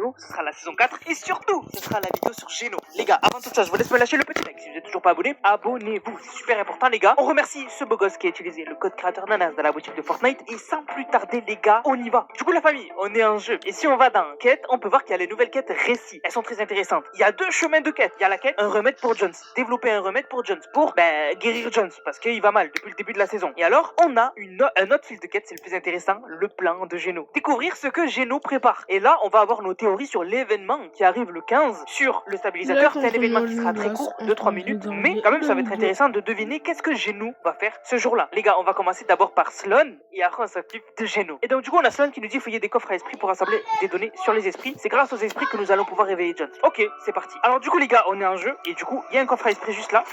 vidéo, ce sera la saison 4 et surtout, ce sera la vidéo sur Geno. Les gars, avant toute chose, je vous laisse me lâcher le petit like. Si vous n'êtes toujours pas abonné, abonnez-vous, c'est super important les gars. On remercie ce beau gosse qui a utilisé le code créateur Nanas dans la boutique de Fortnite et sans plus tarder les gars, on y va. Du coup la famille, on est en jeu et si on va dans quête, on peut voir qu'il y a les nouvelles quêtes récits. Elles sont très intéressantes. Il y a deux chemins de quête. Il y a la quête un remède pour Jones, développer un remède pour Jones pour guérir Jones parce qu'il va mal depuis le début de la saison. Et alors, on a un autre fil de quête, c'est le plus intéressant, le plan de Geno. Découvrir ce que Geno prépare. Et là, on va avoir nos théories sur l'événement qui arrive le 15 sur le stabilisateur. C'est un événement qui sera très court, 2-3 minutes, mais quand même ça va être intéressant de deviner qu'est-ce que Geno va faire ce jour-là. Les gars, on va commencer d'abord par Sloan et après on s'occupe de Geno. Et donc du coup, on a Sloan qui nous dit fouiller des coffres à esprits pour assembler des données sur les esprits. C'est grâce aux esprits que nous allons pouvoir réveiller Jones. Ok, c'est parti. Alors du coup les gars, on est en jeu et du coup, il y a un coffre à esprits juste là.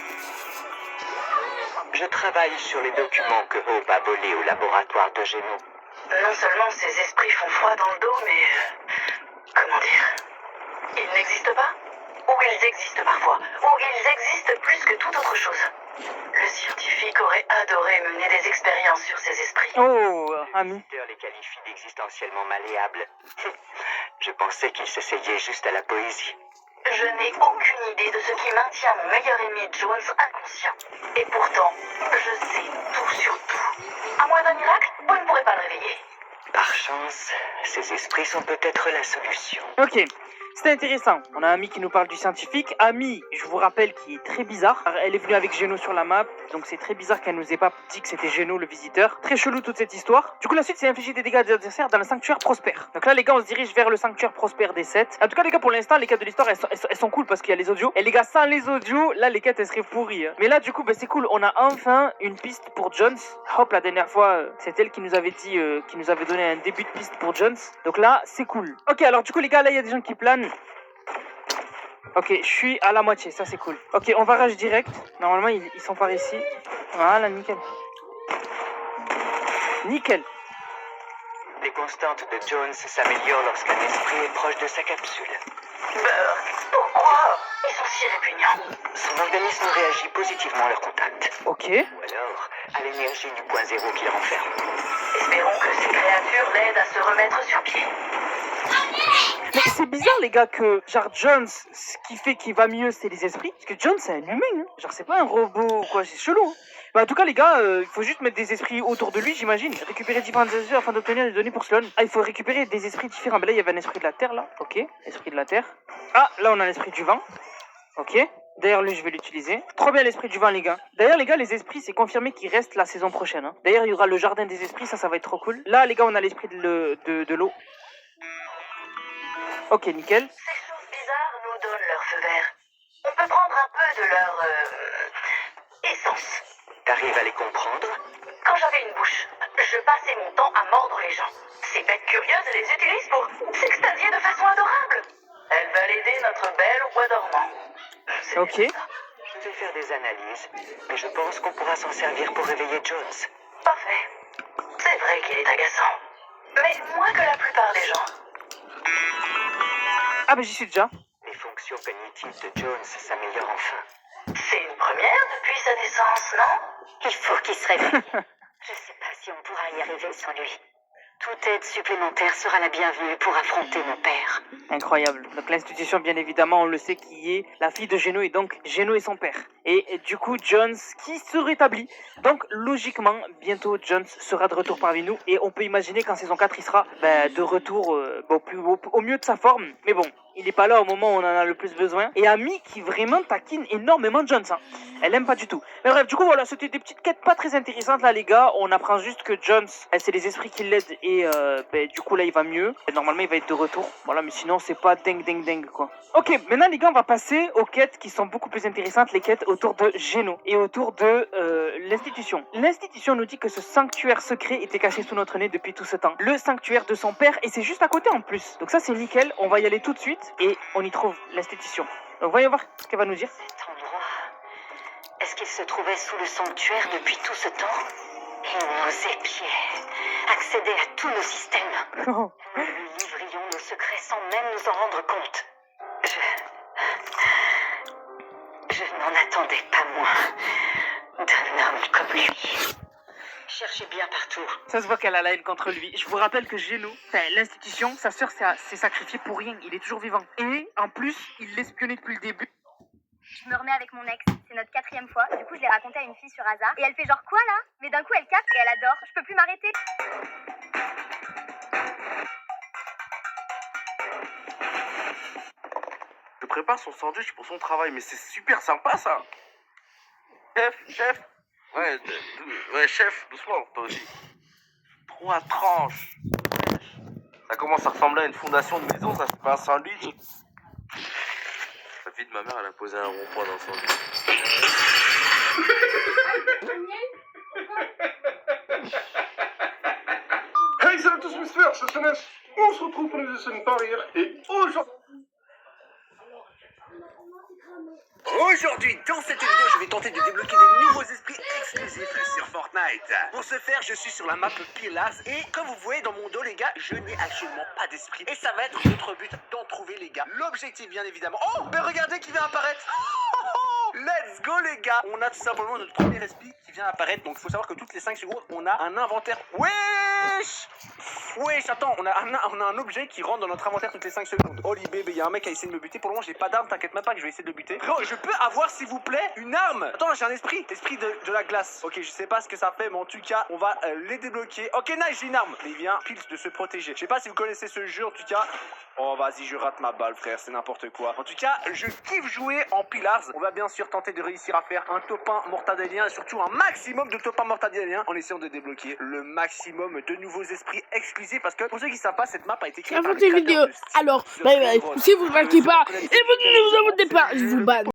Je travaille sur les documents que Hope a volés au laboratoire de Geno. Non seulement ces esprits font froid dans le dos, mais... comment dire? Ils n'existent pas? Ou ils existent parfois? Ou ils existent plus que toute autre chose? Le scientifique aurait adoré mener des expériences sur ces esprits. Oh, ami. Les visiteurs les qualifient d'existentiellement malléables. Je pensais qu'ils s'essayaient juste à la poésie. Je n'ai aucune idée de ce qui maintient mon meilleur ennemi Jones inconscient. Et pourtant, je sais tout sur tout. À moins d'un miracle, vous ne pourrez pas le réveiller. Par chance, ces esprits sont peut-être la solution. Ok. C'est intéressant. On a Ami qui nous parle du scientifique. Ami, je vous rappelle, qui est très bizarre. Elle est venue avec Geno sur la map, donc c'est très bizarre qu'elle nous ait pas dit que c'était Geno le visiteur. Très chelou toute cette histoire. Du coup, la suite, c'est infliger des dégâts à des adversaires dans le sanctuaire prospère. Donc là, les gars, on se dirige vers le sanctuaire prospère des 7. En tout cas, les gars, pour l'instant, les quêtes de l'histoire, elles sont cool parce qu'il y a les audios. Et les gars, sans les audios, là, les quêtes, elles seraient pourries. Hein. Mais là, du coup, c'est cool. On a enfin une piste pour Jones. Hop, la dernière fois, c'est elle qui nous avait dit, qui nous avait donné un début de piste pour Jones. Donc là, c'est cool. Ok, alors du coup, les gars, là, il y a des gens qui planent. Ok, je suis à la moitié, ça c'est cool. Ok, on va rage direct. Normalement, ils sont par ici. Voilà, nickel. Nickel. Les constantes de Jones s'améliorent lorsqu'un esprit est proche de sa capsule. Pourquoi? Ils sont si répugnants. Son organisme réagit positivement à leur contact. Ok. Ou alors à l'énergie du point zéro qui le renferme. Espérons que ces créatures l'aident à se remettre sur pied. Mais c'est bizarre, les gars, que genre Jones, ce qui fait qu'il va mieux, c'est les esprits. Parce que Jones, c'est un humain, hein. Genre, c'est pas un robot ou quoi, c'est chelou. Hein. Bah, en tout cas, les gars, il faut juste mettre des esprits autour de lui, j'imagine. Récupérer différentes esprits afin d'obtenir des données pour Sloan. Ah, il faut récupérer des esprits différents. Bah, là, il y avait un esprit de la terre, là. Ok, esprit de la terre. Ah, là, on a l'esprit du vent. Ok. D'ailleurs, lui, je vais l'utiliser. Trop bien l'esprit du vent, les gars. D'ailleurs, les gars, les esprits, c'est confirmé qu'ils restent la saison prochaine. Hein. D'ailleurs, il y aura le jardin des esprits, ça va être trop cool. Là, les gars, on a l'esprit de l'eau. Ok, nickel. Ces choses bizarres nous donnent leur feu vert. On peut prendre un peu de leur... essence. T'arrives à les comprendre? Quand j'avais une bouche, je passais mon temps à mordre les gens. Ces bêtes curieuses les utilisent pour s'extasier de façon adorable. Elles veulent aider notre bel roi dormant. C'est Ok. bien ça. Je vais faire des analyses, mais je pense qu'on pourra s'en servir pour réveiller Jones. Parfait. C'est vrai qu'il est agaçant. Mais moins que la plupart des gens. Ah, bah, j'y suis déjà. Les fonctions cognitives de Jones s'améliorent enfin. C'est une première depuis sa naissance, non? Il faut qu'il se réveille. Je sais pas si on pourra y arriver sans lui. Toute aide supplémentaire sera la bienvenue pour affronter mon père. Incroyable. Donc l'institution, bien évidemment, on le sait, qui est la fille de Geno et donc Geno est son père. Et du coup, Jones qui se rétablit. Donc logiquement, bientôt Jones sera de retour parmi nous et on peut imaginer qu'en saison 4, il sera de retour au mieux de sa forme. Mais bon, il n'est pas là au moment où on en a le plus besoin. Et Amy qui vraiment taquine énormément Jones. Hein. Elle aime pas du tout. Mais bref, du coup, voilà, c'était des petites quêtes pas très intéressantes là, les gars. On apprend juste que Jones, c'est les esprits qui l'aident et du coup, là, il va mieux. Et normalement, il va être de retour. Voilà, mais sinon, c'est pas dingue, quoi. Ok, maintenant, les gars, on va passer aux quêtes qui sont beaucoup plus intéressantes, les quêtes autour de Geno et autour de l'institution. L'institution nous dit que ce sanctuaire secret était caché sous notre nez depuis tout ce temps. Le sanctuaire de son père, et c'est juste à côté en plus. Donc ça, c'est nickel. On va y aller tout de suite et on y trouve l'institution. Donc, voyons voir ce qu'elle va nous dire. Cet endroit, est-ce qu'il se trouvait sous le sanctuaire depuis tout ce temps? Il nous épiait, accédait à tous nos systèmes. Nous lui livrions nos secrets sans même nous en rendre compte. Je n'en attendais pas moins d'un homme comme lui. Cherchez bien partout. Ça se voit qu'elle a la haine contre lui. Je vous rappelle que Geno, enfin l'institution, sa sœur s'est sacrifiée pour rien. Il est toujours vivant. Et en plus, il l'espionnait depuis le début. Je me remets avec mon ex, c'est notre 4e fois. Du coup, je l'ai raconté à une fille sur hasard. Et elle fait genre quoi là? Mais d'un coup, elle capte et elle adore. Je peux plus m'arrêter. Je prépare son sandwich pour son travail, mais c'est super sympa ça. Chef. Ouais, chef, doucement, toi aussi. 3 tranches. Ça commence à ressembler à une fondation de maison, ça c'est pas un sandwich. La fille de ma mère, elle a posé un rond-point dans le sandwich. Hey, salut à tous mes frères, c'est SNS. On se retrouve pour les essais de Paris et aujourd'hui... Aujourd'hui, dans cette vidéo, je vais tenter de débloquer des nouveaux esprits exclusifs sur Fortnite. Pour ce faire, je suis sur la map Pillars et comme vous voyez dans mon dos, les gars, je n'ai actuellement pas d'esprit. Et ça va être notre but d'en trouver, les gars. L'objectif, bien évidemment. Oh, mais regardez qui vient apparaître. Let's go, les gars. On a tout simplement notre premier esprit qui vient apparaître. Donc, il faut savoir que toutes les 5 secondes, on a un inventaire. Wesh, attends, on a un objet qui rentre dans notre inventaire toutes les 5 secondes. Holy bébé, il y a un mec qui a essayé de me buter. Pour le moment, j'ai pas d'arme, t'inquiète même pas que je vais essayer de le buter. Frérot, je peux avoir, s'il vous plaît, une arme. Attends, j'ai un esprit de la glace. Ok, je sais pas ce que ça fait, mais en tout cas, on va les débloquer. Ok, nice, j'ai une arme. Mais il vient pile de se protéger. Je sais pas si vous connaissez ce jeu, en tout cas. Oh, vas-y, je rate ma balle, frère, c'est n'importe quoi. En tout cas, je kiffe jouer en Pillars. On va bien sûr tenter de réussir à faire un top 1 mortadélien et surtout un maximum de top 1 mortadélien en essayant de débloquer le maximum de nouveaux esprits exclusifs. Parce que pour ceux qui savent pas, cette map a été créée par le créateur vidéo. de Steam. Alors, si vous ne marquez pas et vous ne vous abonnez pas, je vous banne.